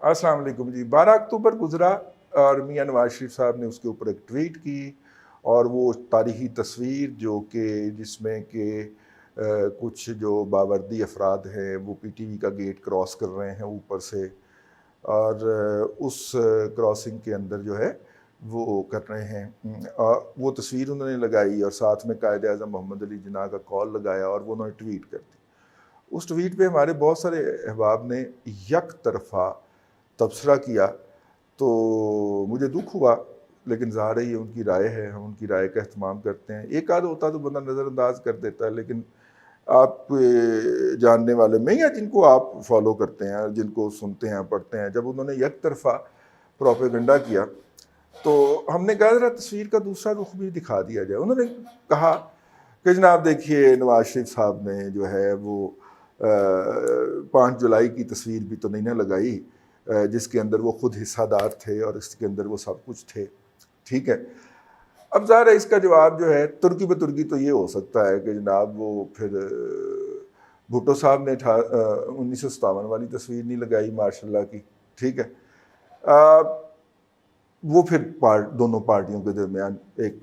السلام علیکم جی. 12 اکتوبر گزرا اور میاں نواز شریف صاحب نے اس کے اوپر ایک ٹویٹ کی اور وہ تاریخی تصویر جو کہ جس میں کہ کچھ جو باوردی افراد ہیں وہ پی ٹی وی کا گیٹ کراس کر رہے ہیں اوپر سے، اور اس کراسنگ کے اندر جو ہے وہ کر رہے ہیں. وہ تصویر انہوں نے لگائی اور ساتھ میں قائد اعظم محمد علی جناح کا کال لگایا اور وہ انہوں نے ٹویٹ کر دی. اس ٹویٹ پہ ہمارے بہت سارے احباب نے یک طرفہ تبصرہ کیا تو مجھے دکھ ہوا، لیکن ظاہر ہے یہ ان کی رائے ہے، ہم ان کی رائے کا اہتمام کرتے ہیں. ایک آدھ ہوتا تو بندہ نظر انداز کر دیتا ہے، لیکن آپ جاننے والے میں یا جن کو آپ فالو کرتے ہیں، جن کو سنتے ہیں پڑھتے ہیں، جب انہوں نے یک طرفہ پروپیگنڈا کیا تو ہم نے کہا ذرا تصویر کا دوسرا رخ بھی دکھا دیا جائے. انہوں نے کہا کہ جناب دیکھیے نواز شریف صاحب نے جو ہے وہ 5 جولائی کی تصویر بھی تو نہیں نہ لگائی جس کے اندر وہ خود حصہ دار تھے اور اس کے اندر وہ سب کچھ تھے. ٹھیک ہے، اب ظاہر ہے اس کا جواب جو ہے ترکی بترکی تو یہ ہو سکتا ہے کہ جناب وہ پھر بھٹو صاحب نے 1957 والی تصویر نہیں لگائی ماشاء اللہ کی. ٹھیک ہے، وہ پھر دونوں پارٹیوں کے درمیان ایک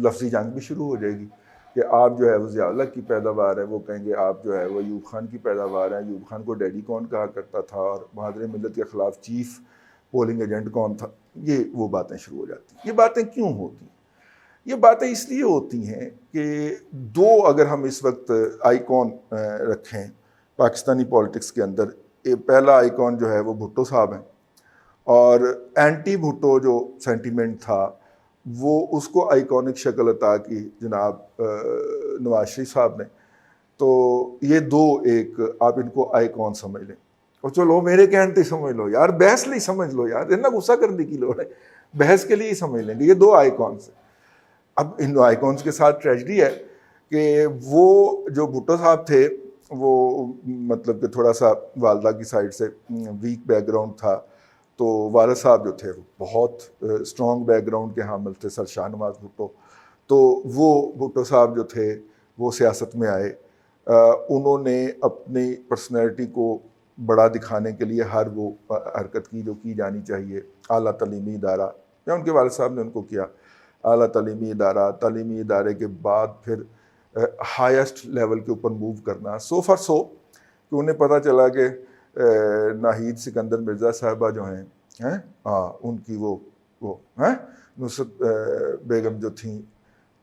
لفظی جنگ بھی شروع ہو جائے گی کہ آپ جو ہے وہ ضیاء اللہ کی پیداوار ہے، وہ کہیں گے آپ جو ہے وہ ایوب خان کی پیداوار ہے. ایوب خان کو ڈیڈی کون کہا کرتا تھا اور بہادر ملت کے خلاف چیف پولنگ ایجنٹ کون تھا. یہ وہ باتیں شروع ہو جاتی ہیں. یہ باتیں کیوں ہوتی ہیں؟ یہ باتیں اس لیے ہوتی ہیں کہ دو اگر ہم اس وقت آئیکن رکھیں پاکستانی پولیٹکس کے اندر، پہلا آئیکن جو ہے وہ بھٹو صاحب ہیں اور اینٹی بھٹو جو سینٹیمنٹ تھا وہ اس کو آئیکونک شکل عطا کی جناب نواز شریف صاحب نے. تو یہ دو ایک آپ ان کو آئیکن سمجھ لیں اور چلو میرے کہنے سے سمجھ لو یار، بحث لئی سمجھ لو یار، اتنا غصہ کرنے کی لوڑ ہے، بحث کے لیے ہی سمجھ لیں گے. یہ دو آئیکونس ہیں. اب ان آئیکونس کے ساتھ ٹریجڈی ہے کہ وہ جو بھٹو صاحب تھے وہ مطلب کہ تھوڑا سا والدہ کی سائڈ سے ویک بیک گراؤنڈ تھا، تو والد صاحب جو تھے وہ بہت اسٹرانگ بیک گراؤنڈ کے حامل تھے، سر شاہ نواز بھٹو. تو وہ بھٹو صاحب جو تھے وہ سیاست میں آئے. انہوں نے اپنی پرسنالٹی کو بڑا دکھانے کے لیے ہر وہ حرکت کی جو کی جانی چاہیے. اعلیٰ تعلیمی ادارہ، یا ان کے والد صاحب نے ان کو کیا، اعلیٰ تعلیمی ادارہ، تعلیمی ادارے کے بعد پھر ہائیسٹ لیول کے اوپر موو کرنا. سو فار سو کہ انہیں پتہ چلا کہ ناہید سکندر مرزا صاحبہ جو ہیں ان کی وہ نصرت بیگم جو تھیں،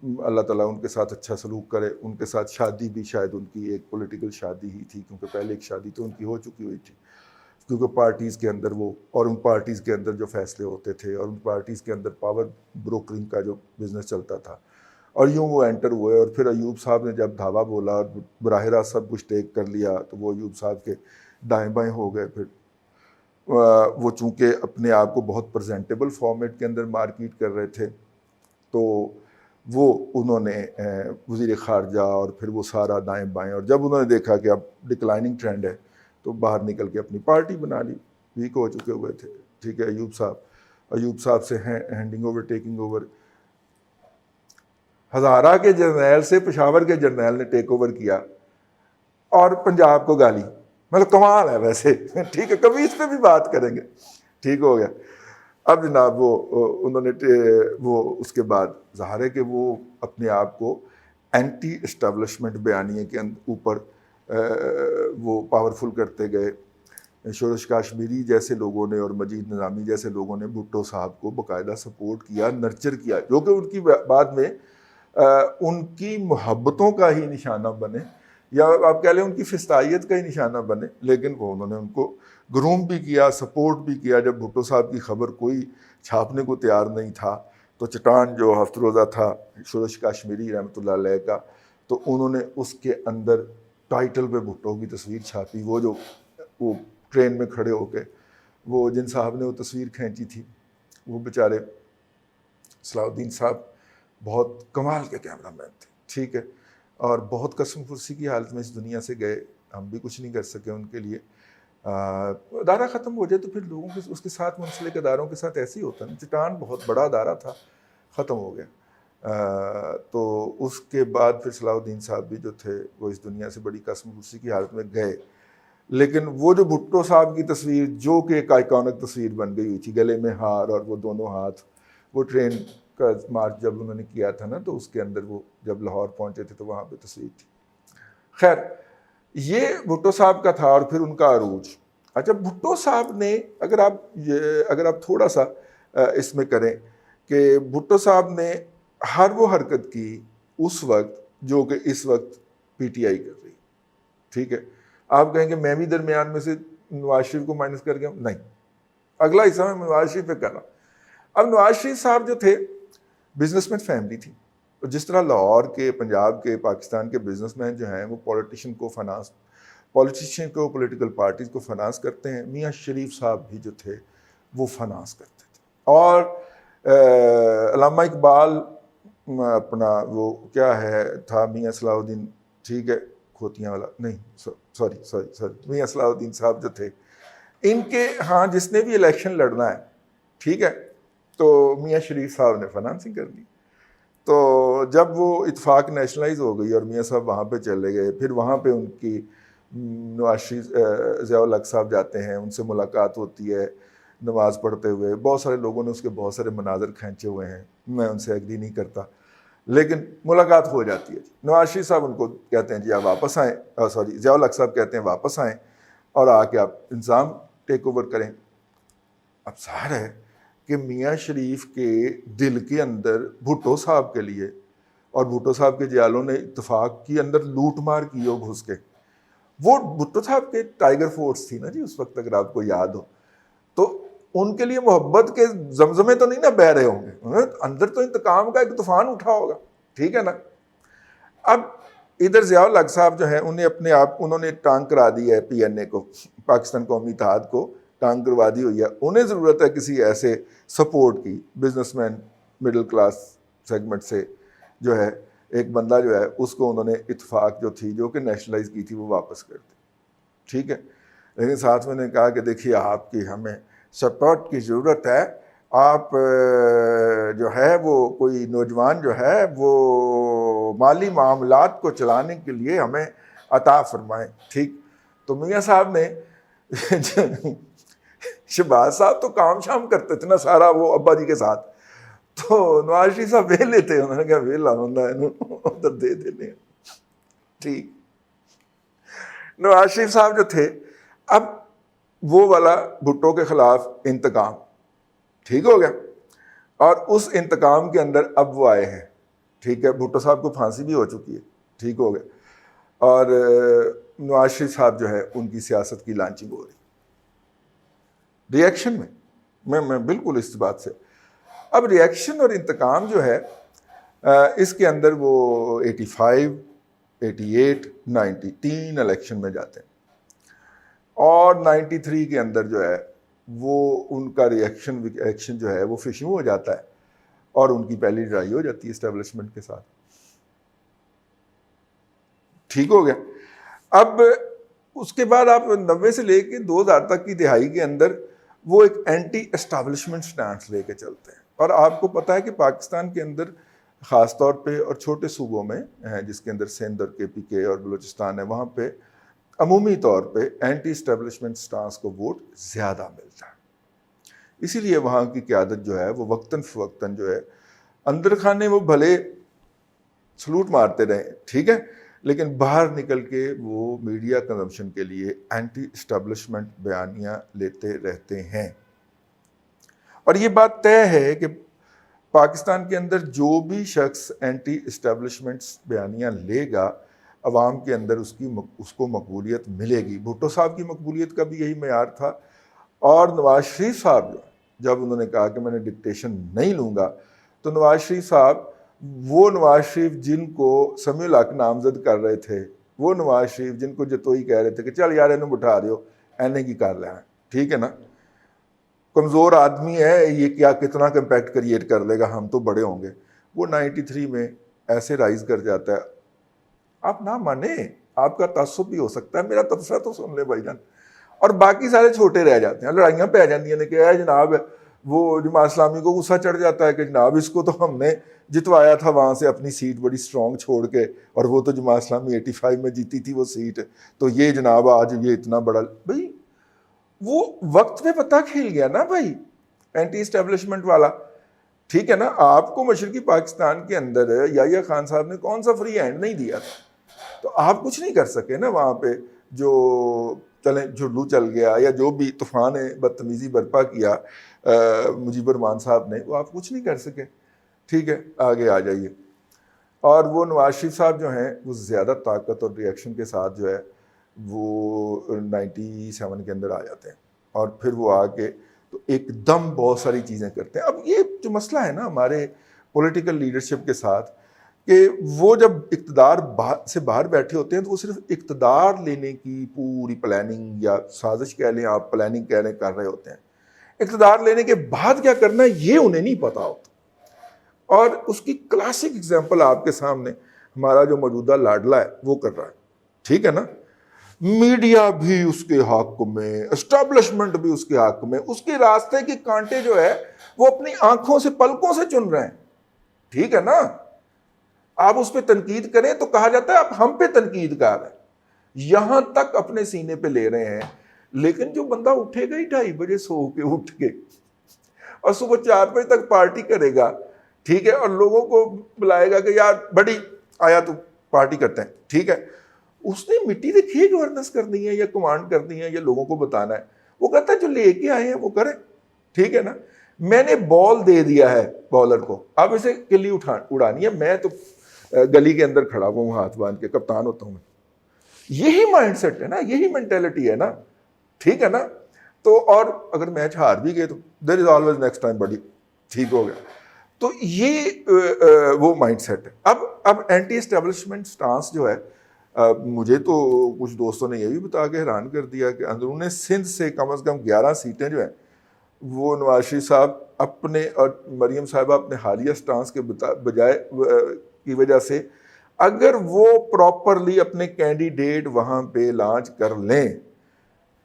اللہ تعالیٰ ان کے ساتھ اچھا سلوک کرے، ان کے ساتھ شادی بھی شاید ان کی ایک پولیٹیکل شادی ہی تھی، کیونکہ پہلے ایک شادی تو ان کی ہو چکی ہوئی تھی، کیونکہ پارٹیز کے اندر وہ اور ان پارٹیز کے اندر جو فیصلے ہوتے تھے اور ان پارٹیز کے اندر پاور بروکرنگ کا جو بزنس چلتا تھا. اور یوں وہ انٹر ہوئے اور پھر ایوب صاحب نے جب دھاوا بولا اور براہ راست سب کچھ ٹیک کر لیا تو وہ ایوب صاحب کے دائیں بائیں ہو گئے. پھر وہ چونکہ اپنے آپ کو بہت پریزنٹیبل فارمیٹ کے اندر مارکیٹ کر رہے تھے تو وہ انہوں نے وزیر خارجہ اور پھر وہ سارا دائیں بائیں، اور جب انہوں نے دیکھا کہ اب ڈکلائننگ ٹرینڈ ہے تو باہر نکل کے اپنی پارٹی بنا لی. ویک ہو چکے ہوئے تھے. ٹھیک ہے، ایوب صاحب سے handing over taking over Hazara کے جرنیل سے پشاور کے جرنیل نے ٹیک اوور کیا اور پنجاب کو گالی. مطلب کمال ہے ویسے. ٹھیک ہے، کبھی اس پہ بھی بات کریں گے. ٹھیک ہو گیا. اب جناب انہوں نے وہ اس کے بعد ظاہر ہے کہ وہ اپنے آپ کو اینٹی اسٹیبلشمنٹ بیانیے کے اوپر وہ پاورفل کرتے گئے. شورش کاشمیری جیسے لوگوں نے اور مجید نظامی جیسے لوگوں نے بھٹو صاحب کو باقاعدہ سپورٹ کیا، نرچر کیا، جو کہ ان کی بعد میں ان کی محبتوں کا ہی نشانہ بنے، یا آپ کہہ لیں ان کی فستائیت کا ہی نشانہ بنے. لیکن وہ انہوں نے ان کو گروم بھی کیا، سپورٹ بھی کیا. جب بھٹو صاحب کی خبر کوئی چھاپنے کو تیار نہیں تھا تو چٹان جو ہفت روزہ تھا شورش کاشمیری رحمۃ اللہ علیہ کا، تو انہوں نے اس کے اندر ٹائٹل پہ بھٹو کی تصویر چھاپی. وہ ٹرین میں کھڑے ہو کے وہ جن صاحب نے وہ تصویر کھینچی تھی وہ بیچارے صلاح الدین صاحب بہت کمال کے کیمرہ مین تھے. ٹھیک ہے، اور بہت قسم فرسی کی حالت میں اس دنیا سے گئے. ہم بھی کچھ نہیں کر سکے ان کے لیے. ادارہ ختم ہو جائے تو پھر لوگوں کے اس کے ساتھ منسلک اداروں کے ساتھ ایسے ہی ہوتا ہے. چٹان بہت بڑا ادارہ تھا، ختم ہو گیا. تو اس کے بعد پھر صلاح الدین صاحب بھی جو تھے وہ اس دنیا سے بڑی قسم فرسی کی حالت میں گئے. لیکن وہ جو بھٹو صاحب کی تصویر جو کہ ایک آئیکونک تصویر بن گئی ہوئی تھی، گلے میں ہار اور وہ دونوں ہاتھ، وہ ٹرین کا مارچ جب انہوں نے کیا تھا نا تو اس کے اندر وہ جب لاہور پہنچے تھے تو وہاں پہ تصویر تھی. خیر یہ بھٹو صاحب کا تھا اور پھر ان کا عروج. اچھا بھٹو صاحب نے اگر آپ تھوڑا سا اس میں کریں کہ بھٹو صاحب نے ہر وہ حرکت کی اس وقت جو کہ اس وقت پی ٹی آئی کر رہی، ٹھیک ہے. آپ کہیں گے میں بھی درمیان میں سے نواز شریف کو مائنس کر گیا، نہیں، اگلا حصہ میں نواز شریف پہ کر رہا. اب نواز شریف صاحب جو تھے بزنس مین فیملی تھی، جس طرح لاہور کے، پنجاب کے، پاکستان کے بزنس مین جو ہیں وہ پولیٹیشین کو پولیٹیکل پارٹیز کو فنانس کرتے ہیں، میاں شریف صاحب بھی جو تھے وہ فنانس کرتے تھے. اور علامہ اقبال اپنا وہ کیا ہے تھا، میاں صلاح الدین، ٹھیک ہے، کھوتیاں والا نہیں، سوری میاں صلاح الدین صاحب جو تھے ان کے ہاں جس نے بھی الیکشن لڑنا ہے، ٹھیک ہے، تو میاں شریف صاحب نے فنانسنگ کر دی. تو جب وہ اتفاق نیشنلائز ہو گئی اور میاں صاحب وہاں پہ چلے گئے، پھر وہاں پہ ان کی نواز شریف ضیاء الحق صاحب جاتے ہیں، ان سے ملاقات ہوتی ہے نماز پڑھتے ہوئے. بہت سارے لوگوں نے اس کے بہت سارے مناظر کھینچے ہوئے ہیں، میں ان سے ایگری نہیں کرتا، لیکن ملاقات ہو جاتی ہے. نواز شریف صاحب ان کو کہتے ہیں جی آپ واپس آئیں، ضیاء الحق صاحب کہتے ہیں واپس آئیں اور آ کے آپ انتظام ٹیک اوور کریں. اب ظاہر ہے کہ میاں شریف کے دل کے اندر بھٹو صاحب کے لیے، اور بھٹو صاحب کے جیالوں نے اتفاق کی اندر لوٹ مار کی ہو گھس کے، وہ بھٹو صاحب کے ٹائیگر فورس تھی نا جی اس وقت، اگر آپ کو یاد ہو تو ان کے لیے محبت کے زمزمے تو نہیں نا بہہ رہے ہوں گے، اندر تو انتقام کا ایک طوفان اٹھا ہوگا، ٹھیک ہے نا. اب ادھر ضیاء الحق صاحب جو ہیں انہوں نے ٹانگ کرا دی ہے پی این اے کو، پاکستان قومی اتحاد کو ٹانگ کروا دی ہوئی ہے. انہیں ضرورت ہے کسی ایسے سپورٹ کی، business man middle class segment سے جو ہے ایک بندہ جو ہے اس کو انہوں نے اتفاق جو تھی جو کہ نیشنلائز کی تھی وہ واپس کر دی، ٹھیک ہے. لیکن ساتھ میں نے کہا کہ دیکھیے آپ کی ہمیں سپورٹ کی ضرورت ہے، آپ جو ہے وہ کوئی نوجوان جو ہے وہ مالی معاملات کو چلانے کے لیے ہمیں عطا فرمائیں، ٹھیک. تو میاں صاحب نے شہباز صاحب تو کام شام کرتے تھے نا سارا وہ ابا جی کے ساتھ، تو نواز شریف صاحب ویلے تھے، انہوں نے کہا ویلا بندہ ادھر دے دینے، ٹھیک. نواز شریف صاحب جو تھے اب وہ والا بھٹو کے خلاف انتقام ٹھیک ہو گیا، اور اس انتقام کے اندر اب وہ آئے ہیں، ٹھیک ہے. بھٹو صاحب کو پھانسی بھی ہو چکی ہے، ٹھیک ہو گیا، اور نواز شریف صاحب جو ہے ان کی سیاست کی لانچنگ ہو رہی ری ایکشن میں بالکل اس بات سے. اب ری ایکشن اور انتقام جو ہے اس کے اندر وہ 85 88 90 3 الیکشن میں جاتے ہیں، اور 93 کے اندر جو ہے وہ ان کا ری ایکشن جو ہے وہ فشنگ ہو جاتا ہے اور ان کی پہلی لڑائی ہو جاتی ہے اسٹیبلشمنٹ کے ساتھ، ٹھیک ہو گیا. اب اس کے بعد آپ 90 سے لے کے 2000 تک کی دہائی کے اندر وہ ایک اینٹی اسٹیبلشمنٹ سٹانس لے کے چلتے ہیں. اور آپ کو پتہ ہے کہ پاکستان کے اندر خاص طور پہ اور چھوٹے صوبوں میں جس کے اندر سندھ اور KPK اور بلوچستان ہے، وہاں پہ عمومی طور پہ اینٹی اسٹیبلشمنٹ سٹانس کو ووٹ زیادہ ملتا ہے. اسی لیے وہاں کی قیادت جو ہے وہ وقتاً فوقتاً جو ہے اندر خانے وہ بھلے سلوٹ مارتے رہے، ٹھیک ہے، لیکن باہر نکل کے وہ میڈیا کنزمپشن کے لیے اینٹی اسٹیبلشمنٹ بیانیاں لیتے رہتے ہیں. اور یہ بات طے ہے کہ پاکستان کے اندر جو بھی شخص اینٹی اسٹیبلشمنٹ بیانیاں لے گا عوام کے اندر اس کو مقبولیت ملے گی. بھٹو صاحب کی مقبولیت کا بھی یہی معیار تھا، اور نواز شریف صاحب جب انہوں نے کہا کہ میں نے ڈکٹیشن نہیں لوں گا، تو نواز شریف صاحب وہ نواز شریف جن کو سمیع الحق نامزد کر رہے تھے، وہ نواز شریف جن کو جتوئی کہہ رہے تھے کہ چل یار انہوں بٹھا رہے ہو اینے کی کر لیں، ٹھیک ہے نا، کمزور آدمی ہے یہ کیا کتنا کمپیکٹ کریٹ کر لے گا، ہم تو بڑے ہوں گے. وہ 93 میں ایسے رائز کر جاتا ہے. آپ نہ مانیں، آپ کا تعصب بھی ہو سکتا ہے، میرا تبصرہ تو سن لے بھائی جان. اور باقی سارے چھوٹے رہ جاتے ہیں، لڑائیاں پہ جاندیاں نے کہ اے جناب وہ جماعت اسلامی کو غصہ چڑھ جاتا ہے کہ جناب اس کو تو ہم نے جتوایا تھا وہاں سے اپنی سیٹ بڑی اسٹرانگ چھوڑ کے، اور وہ تو جماعت اسلامی 85 میں جیتی تھی وہ سیٹ، تو یہ جناب آج یہ اتنا بڑا، بھائی وہ وقت پہ پتہ کھل گیا نا بھائی اینٹی اسٹیبلشمنٹ والا، ٹھیک ہے نا. آپ کو مشرقی پاکستان کے اندر یحییٰ خان صاحب نے کون سا فری ہینڈ نہیں دیا تھا، تو آپ کچھ نہیں کر سکے نا وہاں پہ. جو چلیں جھلو چل گیا یا جو بھی طوفان بدتمیزی برپا کیا مجیب الرحمان صاحب نے، وہ آپ کچھ نہیں کر سکے. ٹھیک ہے، آگے آ جائیے. اور وہ نواز شریف صاحب جو ہیں وہ زیادہ طاقت اور ریئیکشن کے ساتھ جو ہے وہ 97 کے اندر آ جاتے ہیں، اور پھر وہ آ کے تو ایک دم بہت ساری چیزیں کرتے ہیں. اب یہ جو مسئلہ ہے نا ہمارے پولیٹیکل لیڈرشپ کے ساتھ، کہ وہ جب اقتدار سے باہر بیٹھے ہوتے ہیں تو وہ صرف اقتدار لینے کی پوری پلاننگ یا سازش کہہ لیں آپ، پلاننگ کہہ لیں، کر رہے ہوتے ہیں. اقتدار لینے کے بعد کیا کرنا ہے یہ انہیں نہیں پتا ہوتا. اور اس کی کلاسک اگزامپل آپ کے سامنے ہمارا جو موجودہ لاڈلا ہے وہ کر رہا ہے. ٹھیک ہے نا، میڈیا بھی اس کے حق میں، اسٹیبلشمنٹ بھی اس کے حق میں، اس کے راستے کے کانٹے جو ہے وہ اپنی آنکھوں سے پلکوں سے چن رہے ہیں. ٹھیک ہے نا، آپ اس پہ تنقید کریں تو کہا جاتا ہے آپ ہم پہ تنقید کر رہے ہیں، یہاں تک اپنے سینے پہ لے رہے ہیں. لیکن جو بندہ اٹھے گا ہی 2:30 بجے سو کے اٹھ کے اور صبح 4 بجے تک پارٹی کرے گا، ٹھیک ہے، اور لوگوں کو بلائے گا کہ یار بڑی آیا تو پارٹی کرتے ہیں، ٹھیک ہے، اس نے مٹی سے کھے گورننس کرنی ہے یا کمانڈ کرنی ہے یا لوگوں کو بتانا ہے. وہ کہتا ہے جو لے کے آئے ہیں وہ کریں. ٹھیک ہے نا، میں نے بال دے دیا ہے بالر کو، اب اسے کلی اڑانی ہے، میں تو گلی کے اندر کھڑا ہوا ہوں ہاتھ باندھ کے، کپتان ہوتا ہوں میں. یہی مائنڈ سیٹ ہے نا، یہی مینٹیلٹی ہے نا. ٹھیک ہے نا، تو اور اگر میچ ہار بھی گئے تو دیر از آلویز نیکسٹ ٹائم بڑی ٹھیک ہو گیا. تو یہ وہ مائنڈ سیٹ ہے. اب اینٹی اسٹیبلشمنٹ سٹانس جو ہے، مجھے تو کچھ دوستوں نے یہ بھی بتا کے حیران کر دیا کہ اندرون سندھ سے کم از کم 11 سیٹیں جو ہیں وہ نواز شریف صاحب اپنے اور مریم صاحبہ اپنے حالیہ سٹانس کے بجائے کی وجہ سے اگر وہ پراپرلی اپنے کینڈیڈیٹ وہاں پہ لانچ کر لیں،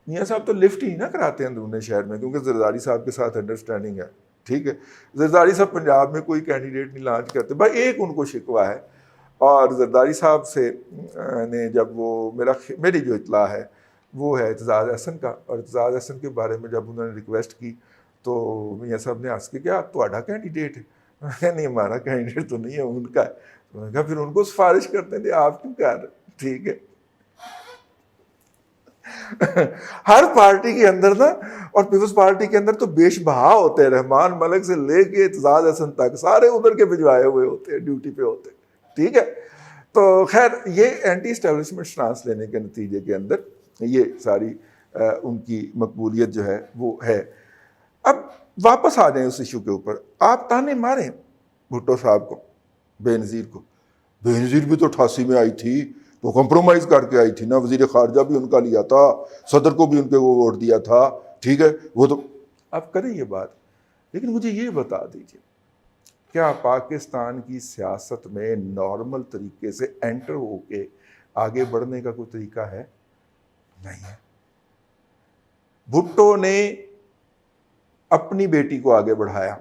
میاں صاحب تو لفٹ ہی نہ کراتے ہیں اندرون شہر میں، کیونکہ زرداری صاحب کے ساتھ انڈرسٹینڈنگ ہے. ٹھیک ہے، زرداری صاحب پنجاب میں کوئی کینڈیڈیٹ نہیں لانچ کرتے. بھائی ایک ان کو شکوہ ہے، اور زرداری صاحب سے نے جب وہ میری جو اطلاع ہے وہ ہے اعتزاز احسن کا، اور اعتزاز احسن کے بارے میں جب انہوں نے ریکویسٹ کی تو میاں صاحب نے عرض کیا کیا تہاڈا کینڈیڈیٹ ہے؟ نہیں ہمارا کینڈیڈیٹ تو نہیں ہے، ان کا ہے. انہوں نے کہا پھر ان کو سفارش کرتے ہیں آپ کیوں کر رہے؟ ٹھیک ہے، ہر پارٹی کے اندر نا، اور پیپلز پارٹی کے اندر تو بیش بہا ہوتے ہیں، رحمان ملک سے لے کے اعتزاز احسن تک سارے ادھر کے بھجوائے ہوئے ہوتے ہیں، ڈیوٹی پہ ہوتے ہیں. ٹھیک ہے، تو خیر یہ اینٹی اسٹیبلشمنٹ سٹانس لینے کے نتیجے کے اندر یہ ساری ان کی مقبولیت جو ہے وہ ہے. اب واپس آ جائیں اس ایشو کے اوپر. آپ تانے ماریں بھٹو صاحب کو، بے نظیر کو. بے نظیر بھی تو 88 میں آئی تھی، تو کمپرومائز کر کے آئی تھی نا، وزیر خارجہ بھی ان کا لیا تھا، صدر کو بھی ان کے وہ ووٹ دیا تھا. ٹھیک ہے، وہ تو آپ کریں یہ بات، لیکن مجھے یہ بتا دیجیے کیا پاکستان کی سیاست میں نارمل طریقے سے انٹر ہو کے آگے بڑھنے کا کوئی طریقہ ہے؟ نہیں ہے. بھٹو نے اپنی بیٹی کو آگے بڑھایا،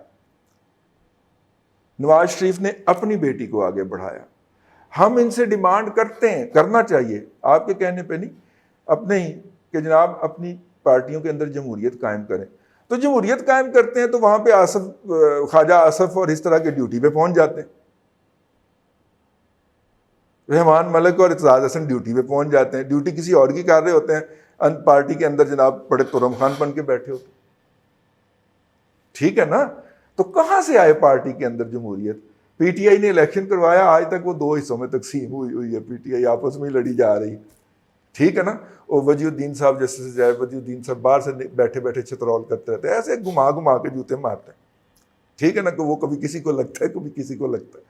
نواز شریف نے اپنی بیٹی کو آگے بڑھایا. ہم ان سے ڈیمانڈ کرتے ہیں، کرنا چاہیے آپ کے کہنے پہ نہیں، اپنے ہی، کہ جناب اپنی پارٹیوں کے اندر جمہوریت قائم کریں. تو جمہوریت قائم کرتے ہیں تو وہاں پہ خواجہ آصف اور اس طرح کے ڈیوٹی پہ پہنچ جاتے ہیں، رحمان ملک اور اعتزاز احسن ڈیوٹی پہ پہنچ جاتے ہیں، ڈیوٹی کسی اور کی کر رہے ہوتے ہیں، پارٹی کے اندر جناب بڑے ترم خان بن کے بیٹھے ہوتے. ٹھیک ہے نا، تو کہاں سے آئے پارٹی کے اندر جمہوریت؟ پی ٹی آئی نے الیکشن کروایا، آج تک وہ 2 حصوں میں تقسیم ہوئی ہے، پی ٹی آئی آپس میں لڑی جا رہی. ٹھیک ہے نا، اور وجیہ الدین صاحب جیسے جائے، وجیہ الدین صاحب باہر سے بیٹھے بیٹھے چترول کرتے رہتے ہیں، ایسے گھما گھما کے جوتے مارتے ہیں. ٹھیک ہے نا، کہ وہ کبھی کسی کو لگتا ہے کبھی کسی کو لگتا ہے.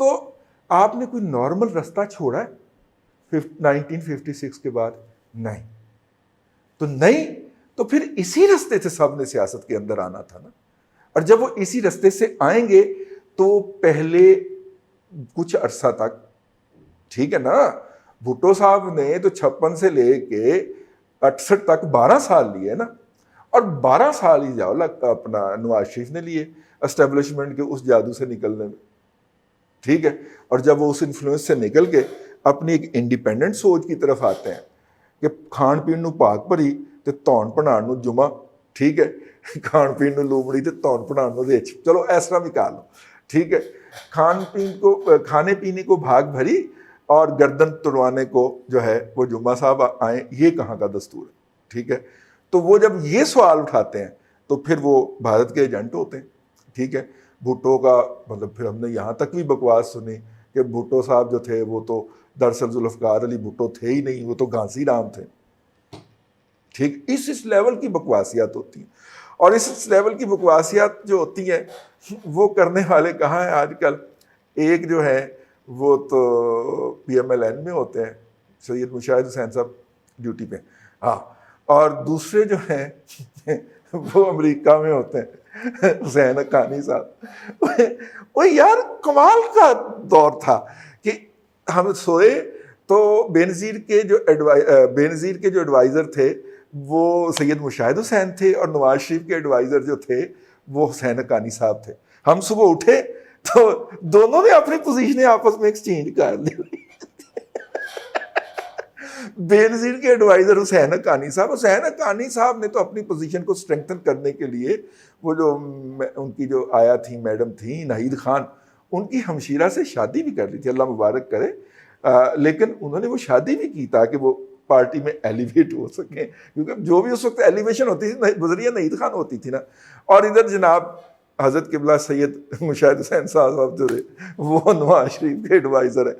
تو آپ نے کوئی نارمل رستہ چھوڑا ہے 1956 کے بعد؟ نہیں. تو نہیں تو پھر اسی رستے سے سب نے سیاست کے اندر آنا تھا نا. اور جب وہ اسی رستے سے آئیں گے تو پہلے کچھ عرصہ تک، ٹھیک ہے نا، بھٹو صاحب نے تو 56 سے لے کے 68 تک 12 سال لیے نا. اور 12 سال ہی جاؤ اپنا نواز شریف نے لیے اسٹیبلشمنٹ کے اس جادو سے نکلنے میں، ٹھیک ہے. اور جب وہ اس انفلوئنس سے نکل کے اپنی ایک انڈیپینڈنٹ سوچ کی طرف آتے ہیں کہ کھان پین نو پاک بھری تے تون پڑھان نو جمعہ، ٹھیک ہے، کھان پین نو لومڑی تے تون پڑھان نو رچ، چلو اس طرح بھی کہا لو، ٹھیک ہے. کھانے پینے کو بھاگ بھری اور گردن توڑوانے کو جو ہے وہ جمعہ صاحب آئیں، یہ کہاں کا دستور ہے، ٹھیک ہے. تو وہ جب یہ سوال اٹھاتے ہیں تو پھر وہ بھارت کے ایجنٹ ہوتے ہیں، ٹھیک ہے. بھٹو کا مطلب پھر ہم نے یہاں تک بھی بکواس سنی کہ بھٹو صاحب جو تھے وہ تو دراصل ذوالفقار علی بھٹو تھے ہی نہیں، وہ تو گھانسی رام تھے، ٹھیک. اس لیول کی بکواسیات ہوتی ہیں. اور اس لیول کی بکواسیات جو ہوتی ہیں وہ کرنے والے کہاں ہیں آج کل؟ ایک جو ہے وہ تو پی ایم ایل این میں ہوتے ہیں، سید مشاہد حسین صاحب ڈیوٹی پہ، ہاں، اور دوسرے جو ہیں وہ امریکہ میں ہوتے ہیں، حسین حقانی صاحب. وہ یار کمال کا دور تھا کہ ہم سوئے تو بینظیر کے جو ایڈوائزر تھے وہ سید مشاہد حسین تھے، اور نواز شریف کے ایڈوائزر جو تھے وہ حسین حقانی صاحب تھے. ہم صبح اٹھے تو دونوں نے اپنی پوزیشنیں آپس میں ایکسچینج کر لی. بینظیر کے ایڈوائزر حسین حقانی صاحب نے تو اپنی پوزیشن کو اسٹرینگتھن کرنے کے لیے وہ جو ان کی جو آیا تھی میڈم تھیں ناہید خان، ان کی ہمشیرہ سے شادی بھی کر لی تھی، اللہ مبارک کرے. لیکن انہوں نے وہ شادی بھی کی تاکہ وہ پارٹی میں ایلیویٹ ہو سکیں، کیونکہ جو بھی اس وقت ایلیویشن ہوتی تھی بذریعہ ناہید خان ہوتی تھی نا. اور ادھر جناب حضرت قبلہ سید مشاہد حسین صاحب جو تھے وہ نواز شریف کے ایڈوائزر ہیں.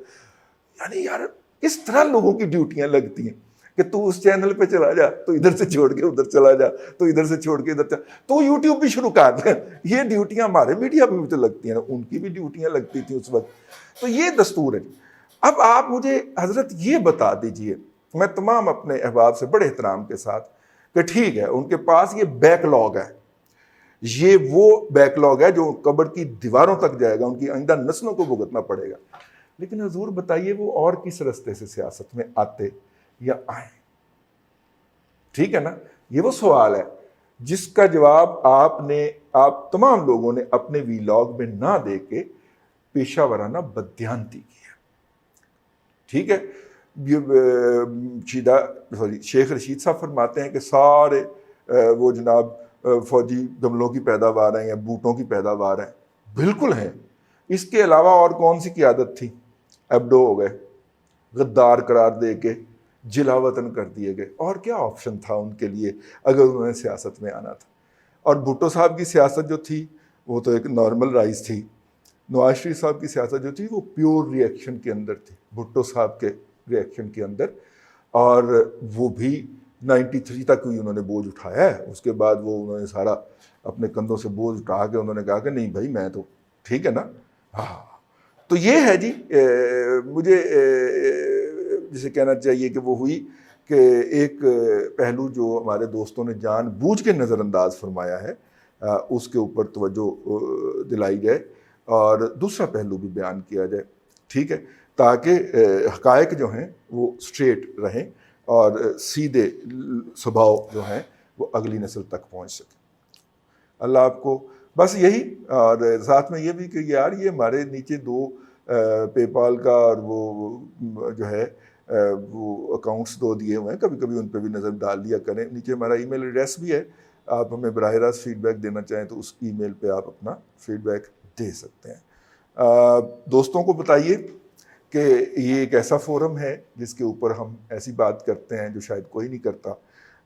یعنی یار کس طرح لوگوں کی ڈیوٹیاں لگتی ہیں کہ تو اس چینل پہ چلا جا، تو ادھر سے چھوڑ کے ادھر چلا جا، تو ادھر سے چھوڑ کے ادھر چلا، تو یوٹیوب بھی شروع کر دیں. یہ ڈیوٹیاں ہمارے میڈیا پہ بھی تو لگتی ہیں نا، ان کی بھی ڈیوٹیاں لگتی تھیں اس وقت. تو یہ دستور ہے. اب آپ مجھے حضرت یہ بتا دیجئے، میں تمام اپنے احباب سے بڑے احترام کے ساتھ، کہ ٹھیک ہے ان کے پاس یہ بیک لاگ ہے، یہ وہ بیک لاگ ہے جو قبر کی دیواروں تک جائے گا، ان کی آئندہ نسلوں کو بھگتنا پڑے گا. لیکن حضور بتائیے وہ اور کس رستے سے سیاست میں آتے یا آئیں؟ ٹھیک ہے نا. یہ وہ سوال ہے جس کا جواب آپ تمام لوگوں نے اپنے ویلاگ میں نہ دے کے پیشہ ورانہ بددیانتی کی ہے. ٹھیک ہے. شیخ رشید صاحب فرماتے ہیں کہ سارے وہ جناب فوجی گملوں کی پیداوار ہیں یا بوٹوں کی پیداوار ہیں. بالکل ہیں. اس کے علاوہ اور کون سی قیادت تھی؟ ایبڈو ہو گئے، غدار قرار دے کے جلا وطن کر دیے گئے. اور کیا آپشن تھا ان کے لیے اگر انہوں نے سیاست میں آنا تھا؟ اور بھٹو صاحب کی سیاست جو تھی وہ تو ایک نارمل رائز تھی. نواز شریف صاحب کی سیاست جو تھی وہ پیور ری ایکشن کے اندر تھی، بھٹو صاحب کے ری ایکشن کے اندر. اور وہ بھی 93 تک بھی انہوں نے بوجھ اٹھایا ہے. اس کے بعد وہ انہوں نے سارا اپنے کندھوں سے بوجھ اٹھا کے انہوں نے کہا کہ نہیں بھائی میں تو ٹھیک ہے نا. ہاں تو یہ ہے جی. مجھے جسے کہنا چاہیے کہ وہ ہوئی کہ ایک پہلو جو ہمارے دوستوں نے جان بوجھ کے نظر انداز فرمایا ہے اس کے اوپر توجہ دلائی جائے، اور دوسرا پہلو بھی بیان کیا جائے، ٹھیک ہے، تاکہ حقائق جو ہیں وہ اسٹریٹ رہیں اور سیدھے سبھاؤ جو ہیں وہ اگلی نسل تک پہنچ سکیں. اللہ آپ کو بس یہی، اور ساتھ میں یہ بھی کہ یار یہ ہمارے نیچے 2 پے پال کا اور وہ جو ہے وہ اکاؤنٹس 2 دیے ہوئے ہیں، کبھی کبھی ان پہ بھی نظر ڈال دیا کریں. نیچے ہمارا ای میل ایڈریس بھی ہے، آپ ہمیں براہ راست فیڈ بیک دینا چاہیں تو اس ای میل پہ آپ اپنا فیڈ بیک دے سکتے ہیں. دوستوں کو بتائیے کہ یہ ایک ایسا فورم ہے جس کے اوپر ہم ایسی بات کرتے ہیں جو شاید کوئی نہیں کرتا،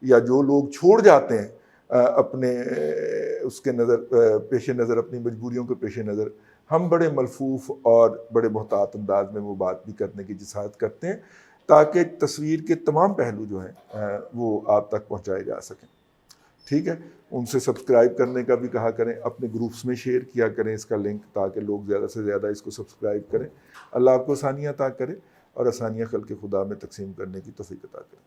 یا جو لوگ چھوڑ جاتے ہیں اپنے اس کے نظر پیش نظر، اپنی مجبوریوں کے پیش نظر، ہم بڑے ملفوف اور بڑے محتاط انداز میں وہ بات بھی کرنے کی جسارت کرتے ہیں تاکہ تصویر کے تمام پہلو جو ہیں وہ آپ تک pہنچائے جا سکیں. ٹھیک ہے. ان سے سبسکرائب کرنے کا بھی کہا کریں، اپنے گروپس میں شیئر کیا کریں اس کا لنک تاکہ لوگ زیادہ سے زیادہ اس کو سبسکرائب کریں. اللہ آپ کو آسانیاں عطا کرے اور آسانیاں خلق خدا میں تقسیم کرنے کی توفیق عطا کرے.